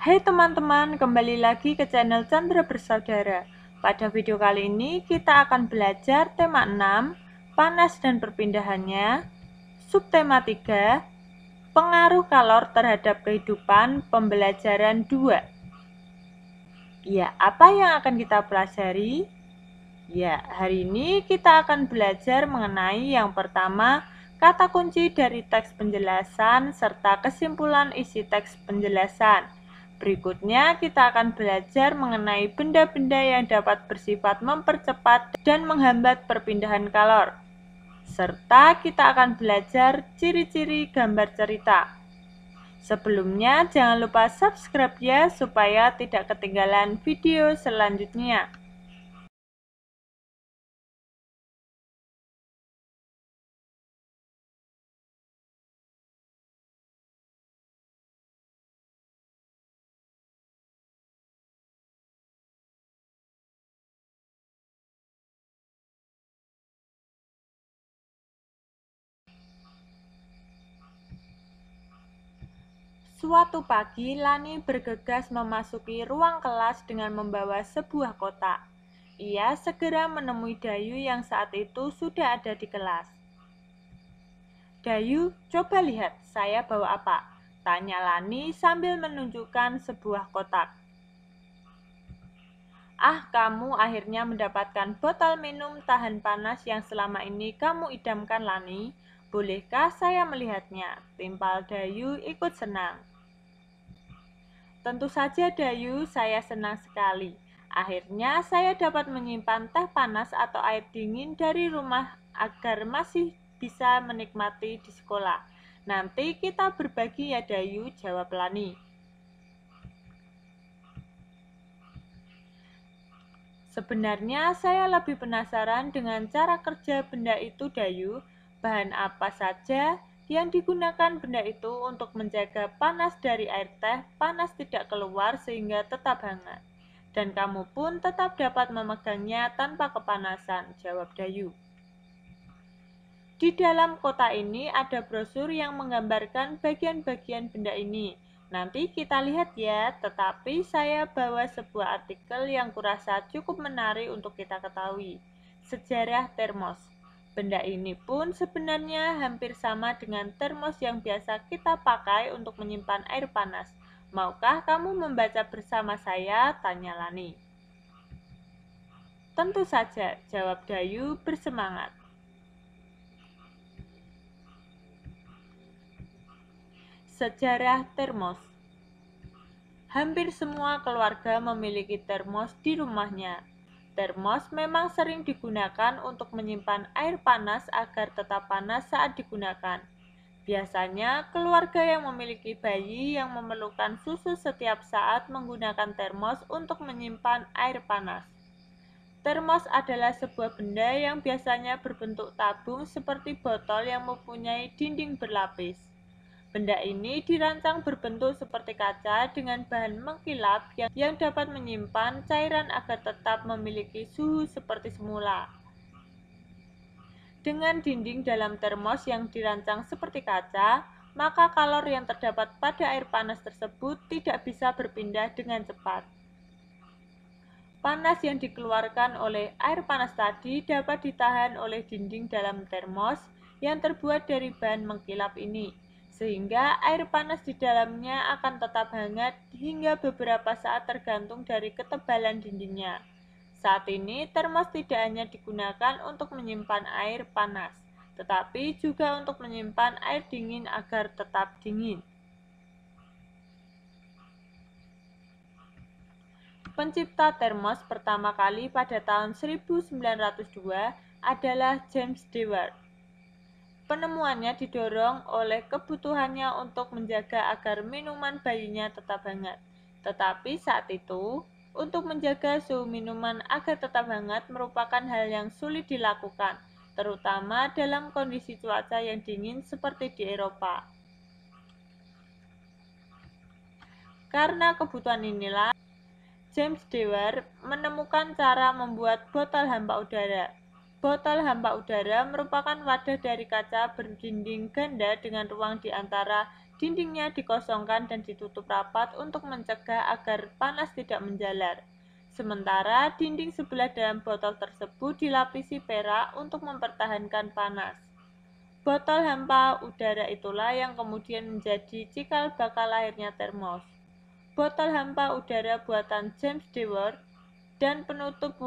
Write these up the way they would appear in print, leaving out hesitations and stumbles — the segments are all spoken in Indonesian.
Hai teman-teman, kembali lagi ke channel Chandra Bersaudara. Pada video kali ini kita akan belajar tema 6, panas dan perpindahannya, subtema 3, pengaruh kalor terhadap kehidupan, pembelajaran 2. Ya, apa yang akan kita pelajari? Ya, hari ini kita akan belajar mengenai yang pertama, kata kunci dari teks penjelasan serta kesimpulan isi teks penjelasan. Berikutnya kita akan belajar mengenai benda-benda yang dapat bersifat mempercepat dan menghambat perpindahan kalor. Serta kita akan belajar ciri-ciri gambar cerita. Sebelumnya jangan lupa subscribe ya supaya tidak ketinggalan video selanjutnya. Suatu pagi, Lani bergegas memasuki ruang kelas dengan membawa sebuah kotak. Ia segera menemui Dayu yang saat itu sudah ada di kelas. "Dayu, coba lihat, saya bawa apa?" tanya Lani sambil menunjukkan sebuah kotak. "Ah, kamu akhirnya mendapatkan botol minum tahan panas yang selama ini kamu idamkan, Lani. Bolehkah saya melihatnya?" timpal Dayu ikut senang. "Tentu saja Dayu, saya senang sekali. Akhirnya saya dapat menyimpan teh panas atau air dingin dari rumah agar masih bisa menikmati di sekolah. Nanti kita berbagi ya Dayu," jawab Lani. "Sebenarnya saya lebih penasaran dengan cara kerja benda itu Dayu. Bahan apa saja yang digunakan benda itu untuk menjaga panas dari air teh panas tidak keluar sehingga tetap hangat. Dan kamu pun tetap dapat memegangnya tanpa kepanasan," jawab Dayu. "Di dalam kotak ini ada brosur yang menggambarkan bagian-bagian benda ini. Nanti kita lihat ya, tetapi saya bawa sebuah artikel yang kurasa cukup menarik untuk kita ketahui. Sejarah termos. Benda ini pun sebenarnya hampir sama dengan termos yang biasa kita pakai untuk menyimpan air panas. Maukah kamu membaca bersama saya?" tanya Lani. "Tentu saja," jawab Dayu bersemangat. Sejarah termos. Hampir semua keluarga memiliki termos di rumahnya. Termos memang sering digunakan untuk menyimpan air panas agar tetap panas saat digunakan. Biasanya, keluarga yang memiliki bayi yang memerlukan susu setiap saat menggunakan termos untuk menyimpan air panas. Termos adalah sebuah benda yang biasanya berbentuk tabung seperti botol yang mempunyai dinding berlapis. Benda ini dirancang berbentuk seperti kaca dengan bahan mengkilap yang dapat menyimpan cairan agar tetap memiliki suhu seperti semula. Dengan dinding dalam termos yang dirancang seperti kaca, maka kalor yang terdapat pada air panas tersebut tidak bisa berpindah dengan cepat. Panas yang dikeluarkan oleh air panas tadi dapat ditahan oleh dinding dalam termos yang terbuat dari bahan mengkilap ini, sehingga air panas di dalamnya akan tetap hangat hingga beberapa saat tergantung dari ketebalan dindingnya. Saat ini, termos tidak hanya digunakan untuk menyimpan air panas, tetapi juga untuk menyimpan air dingin agar tetap dingin. Pencipta termos pertama kali pada tahun 1902 adalah James Dewar. Penemuannya didorong oleh kebutuhannya untuk menjaga agar minuman bayinya tetap hangat. Tetapi saat itu, untuk menjaga suhu minuman agar tetap hangat merupakan hal yang sulit dilakukan, terutama dalam kondisi cuaca yang dingin seperti di Eropa. Karena kebutuhan inilah, James Dewar menemukan cara membuat botol hampa udara. Botol hampa udara merupakan wadah dari kaca berdinding ganda dengan ruang di antara dindingnya dikosongkan dan ditutup rapat untuk mencegah agar panas tidak menjalar. Sementara dinding sebelah dalam botol tersebut dilapisi perak untuk mempertahankan panas. Botol hampa udara itulah yang kemudian menjadi cikal bakal lahirnya termos. Botol hampa udara buatan James Dewar dan penutup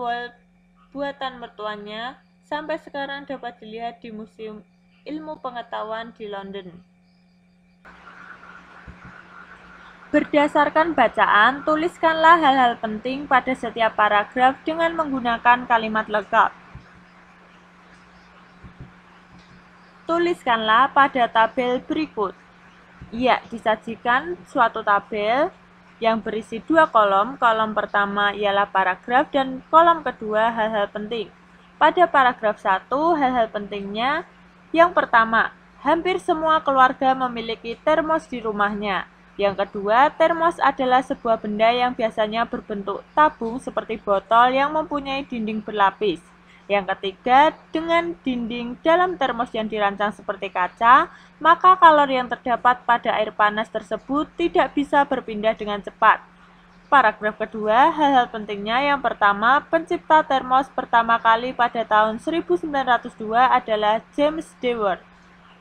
buatan mertuanya sampai sekarang dapat dilihat di Museum Ilmu Pengetahuan di London. Berdasarkan bacaan, tuliskanlah hal-hal penting pada setiap paragraf dengan menggunakan kalimat lengkap. Tuliskanlah pada tabel berikut. Ya, disajikan suatu tabel yang berisi 2 kolom. Kolom pertama ialah paragraf dan kolom kedua hal-hal penting. Pada paragraf 1, hal-hal pentingnya yang pertama, hampir semua keluarga memiliki termos di rumahnya. Yang kedua, termos adalah sebuah benda yang biasanya berbentuk tabung seperti botol yang mempunyai dinding berlapis. Yang ketiga, dengan dinding dalam termos yang dirancang seperti kaca, maka kalori yang terdapat pada air panas tersebut tidak bisa berpindah dengan cepat. Paragraf kedua, hal-hal pentingnya yang pertama, pencipta termos pertama kali pada tahun 1902 adalah James Dewar.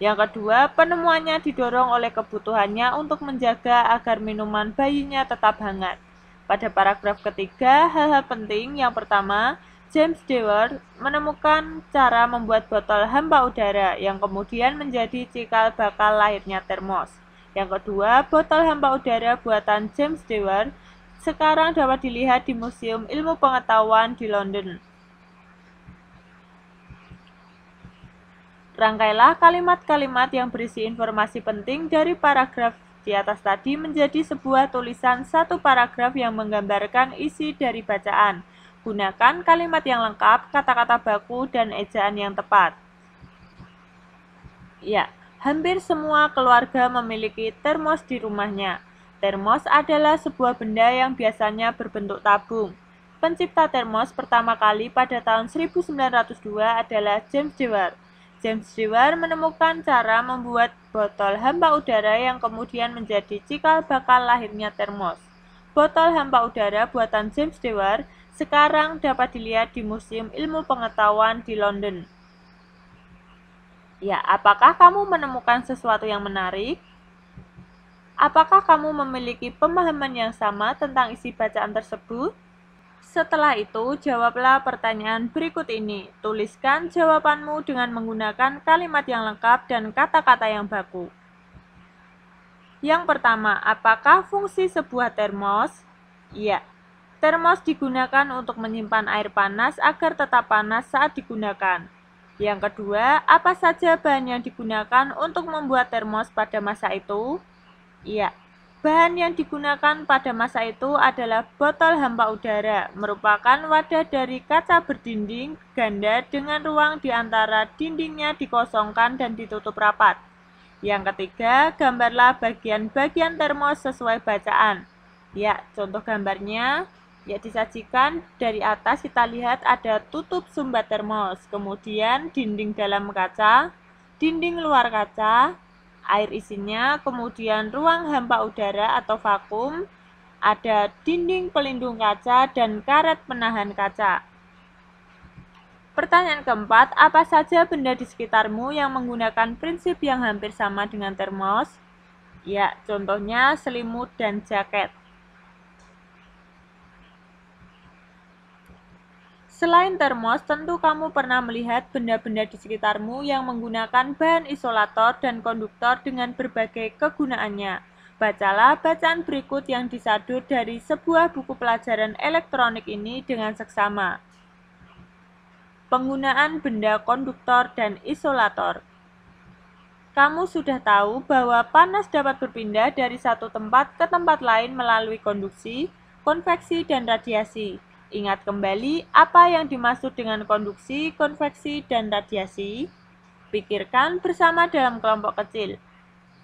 Yang kedua, penemuannya didorong oleh kebutuhannya untuk menjaga agar minuman bayinya tetap hangat. Pada paragraf ketiga, hal-hal penting yang pertama, James Dewar menemukan cara membuat botol hampa udara yang kemudian menjadi cikal bakal lahirnya termos. Yang kedua, botol hampa udara buatan James Dewar sekarang dapat dilihat di Museum Ilmu Pengetahuan di London. Rangkailah kalimat-kalimat yang berisi informasi penting dari paragraf di atas tadi menjadi sebuah tulisan satu paragraf yang menggambarkan isi dari bacaan. Gunakan kalimat yang lengkap, kata-kata baku, dan ejaan yang tepat. Ya, hampir semua keluarga memiliki termos di rumahnya. Termos adalah sebuah benda yang biasanya berbentuk tabung. Pencipta termos pertama kali pada tahun 1902 adalah James Dewar. James Dewar menemukan cara membuat botol hampa udara yang kemudian menjadi cikal bakal lahirnya termos. Botol hampa udara buatan James Dewar sekarang dapat dilihat di Museum Ilmu Pengetahuan di London. Ya, apakah kamu menemukan sesuatu yang menarik? Apakah kamu memiliki pemahaman yang sama tentang isi bacaan tersebut? Setelah itu, jawablah pertanyaan berikut ini. Tuliskan jawabanmu dengan menggunakan kalimat yang lengkap dan kata-kata yang baku. Yang pertama, apakah fungsi sebuah termos? Ya. Termos digunakan untuk menyimpan air panas agar tetap panas saat digunakan. Yang kedua, apa saja bahan yang digunakan untuk membuat termos pada masa itu? Ya, bahan yang digunakan pada masa itu adalah botol hampa udara, merupakan wadah dari kaca berdinding ganda dengan ruang di antara dindingnya dikosongkan dan ditutup rapat. Yang ketiga, gambarlah bagian-bagian termos sesuai bacaan. Ya, contoh gambarnya. Ya, disajikan dari atas kita lihat ada tutup sumbat termos, kemudian dinding dalam kaca, dinding luar kaca, air isinya, kemudian ruang hampa udara atau vakum, ada dinding pelindung kaca dan karet penahan kaca. Pertanyaan keempat, apa saja benda di sekitarmu yang menggunakan prinsip yang hampir sama dengan termos? Ya, contohnya selimut dan jaket. Selain termos, tentu kamu pernah melihat benda-benda di sekitarmu yang menggunakan bahan isolator dan konduktor dengan berbagai kegunaannya. Bacalah bacaan berikut yang disadur dari sebuah buku pelajaran elektronik ini dengan seksama. Penggunaan benda konduktor dan isolator. Kamu sudah tahu bahwa panas dapat berpindah dari satu tempat ke tempat lain melalui konduksi, konveksi, dan radiasi. Ingat kembali apa yang dimaksud dengan konduksi, konveksi, dan radiasi. Pikirkan bersama dalam kelompok kecil.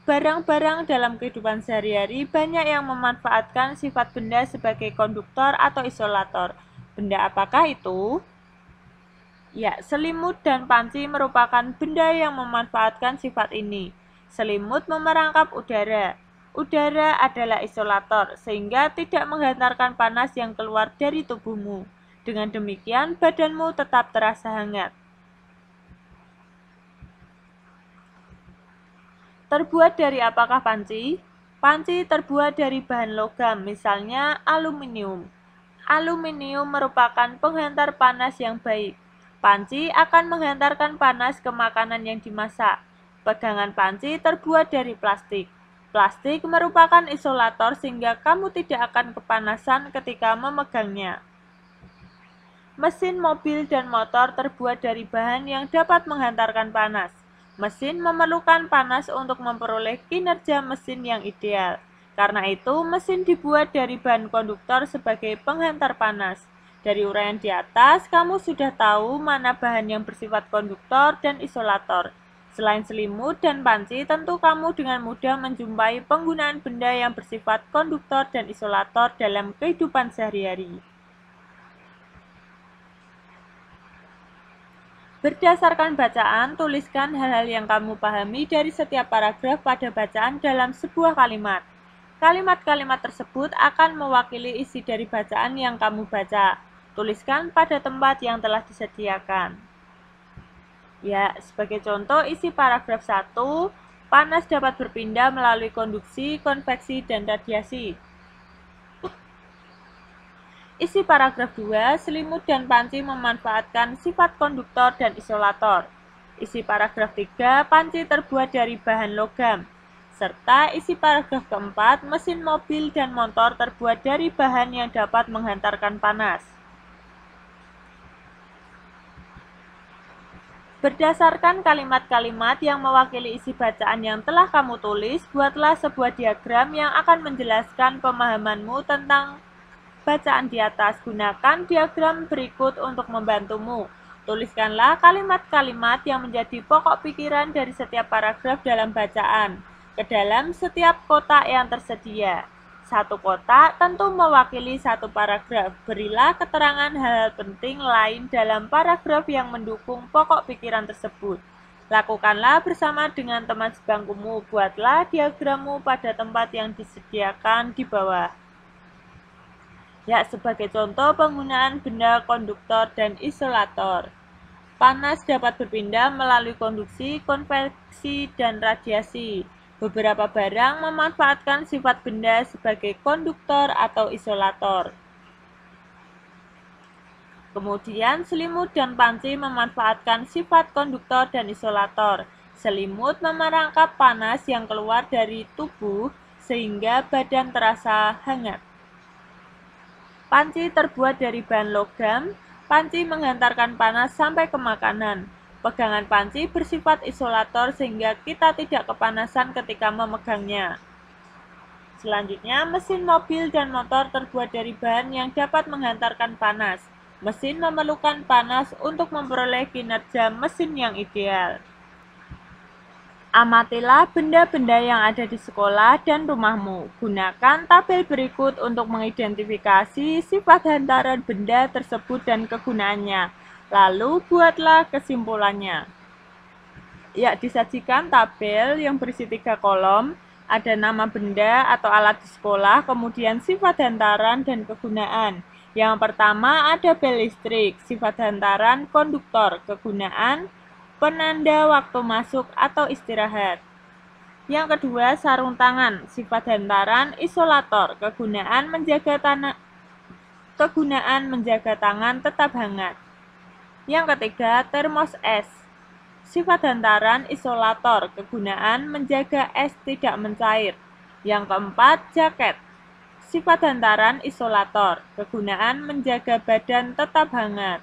Barang-barang dalam kehidupan sehari-hari banyak yang memanfaatkan sifat benda sebagai konduktor atau isolator. Benda apakah itu? Ya, selimut dan panci merupakan benda yang memanfaatkan sifat ini. Selimut memerangkap udara. Udara adalah isolator, sehingga tidak menghantarkan panas yang keluar dari tubuhmu. Dengan demikian, badanmu tetap terasa hangat. Terbuat dari apakah panci? Panci terbuat dari bahan logam, misalnya aluminium. Aluminium merupakan penghantar panas yang baik. Panci akan menghantarkan panas ke makanan yang dimasak. Pegangan panci terbuat dari plastik. Plastik merupakan isolator sehingga kamu tidak akan kepanasan ketika memegangnya. Mesin mobil dan motor terbuat dari bahan yang dapat menghantarkan panas. Mesin memerlukan panas untuk memperoleh kinerja mesin yang ideal. Karena itu, mesin dibuat dari bahan konduktor sebagai penghantar panas. Dari uraian di atas, kamu sudah tahu mana bahan yang bersifat konduktor dan isolator. Selain selimut dan panci, tentu kamu dengan mudah menjumpai penggunaan benda yang bersifat konduktor dan isolator dalam kehidupan sehari-hari. Berdasarkan bacaan, tuliskan hal-hal yang kamu pahami dari setiap paragraf pada bacaan dalam sebuah kalimat. Kalimat-kalimat tersebut akan mewakili isi dari bacaan yang kamu baca. Tuliskan pada tempat yang telah disediakan. Ya, sebagai contoh isi paragraf 1, panas dapat berpindah melalui konduksi, konveksi, dan radiasi. Isi paragraf 2, selimut dan panci memanfaatkan sifat konduktor dan isolator. Isi paragraf 3, panci terbuat dari bahan logam. Serta isi paragraf keempat, mesin mobil dan motor terbuat dari bahan yang dapat menghantarkan panas. Berdasarkan kalimat-kalimat yang mewakili isi bacaan yang telah kamu tulis, buatlah sebuah diagram yang akan menjelaskan pemahamanmu tentang bacaan di atas. Gunakan diagram berikut untuk membantumu. Tuliskanlah kalimat-kalimat yang menjadi pokok pikiran dari setiap paragraf dalam bacaan ke dalam setiap kotak yang tersedia. Satu kotak tentu mewakili satu paragraf. Berilah keterangan hal-hal penting lain dalam paragraf yang mendukung pokok pikiran tersebut. Lakukanlah bersama dengan teman sebangkumu. Buatlah diagrammu pada tempat yang disediakan di bawah. Ya, sebagai contoh penggunaan benda konduktor dan isolator. Panas dapat berpindah melalui konduksi, konveksi, dan radiasi. Beberapa barang memanfaatkan sifat benda sebagai konduktor atau isolator. Kemudian selimut dan panci memanfaatkan sifat konduktor dan isolator. Selimut memerangkap panas yang keluar dari tubuh sehingga badan terasa hangat. Panci terbuat dari bahan logam. Panci menghantarkan panas sampai ke makanan. Pegangan panci bersifat isolator sehingga kita tidak kepanasan ketika memegangnya. Selanjutnya, mesin mobil dan motor terbuat dari bahan yang dapat menghantarkan panas. Mesin memerlukan panas untuk memperoleh kinerja mesin yang ideal. Amatilah benda-benda yang ada di sekolah dan rumahmu. Gunakan tabel berikut untuk mengidentifikasi sifat hantaran benda tersebut dan kegunaannya. Lalu buatlah kesimpulannya. Ya, disajikan tabel yang berisi 3 kolom. Ada nama benda atau alat di sekolah, kemudian sifat hantaran dan kegunaan. Yang pertama ada bel listrik, sifat hantaran konduktor, kegunaan penanda waktu masuk atau istirahat. Yang kedua sarung tangan, sifat hantaran isolator, kegunaan menjaga tangan tetap hangat. Yang ketiga termos es, sifat hantaran isolator, kegunaan menjaga es tidak mencair. Yang keempat jaket, sifat hantaran isolator, kegunaan menjaga badan tetap hangat.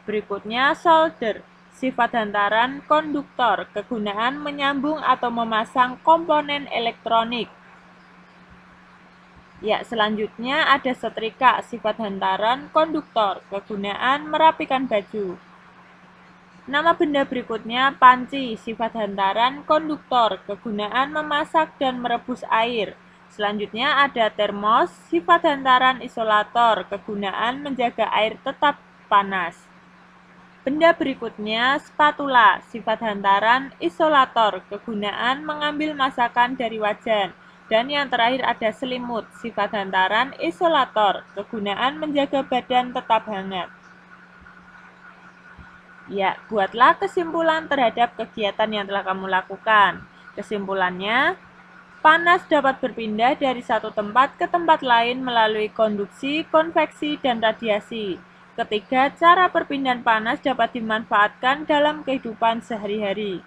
Berikutnya solder, sifat hantaran konduktor, kegunaan menyambung atau memasang komponen elektronik. Ya, selanjutnya ada setrika, sifat hantaran konduktor, kegunaan merapikan baju. Nama benda berikutnya panci, sifat hantaran konduktor, kegunaan memasak dan merebus air. Selanjutnya ada termos, sifat hantaran isolator, kegunaan menjaga air tetap panas. Benda berikutnya, spatula, sifat hantaran, isolator, kegunaan mengambil masakan dari wajan. Dan yang terakhir ada selimut, sifat hantaran, isolator, kegunaan menjaga badan tetap hangat. Ya, buatlah kesimpulan terhadap kegiatan yang telah kamu lakukan. Kesimpulannya, panas dapat berpindah dari satu tempat ke tempat lain melalui konduksi, konveksi, dan radiasi. Ketiga, cara perpindahan panas dapat dimanfaatkan dalam kehidupan sehari-hari.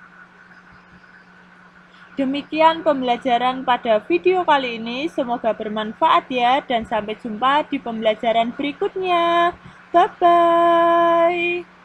Demikian pembelajaran pada video kali ini, semoga bermanfaat ya, dan sampai jumpa di pembelajaran berikutnya. Bye-bye.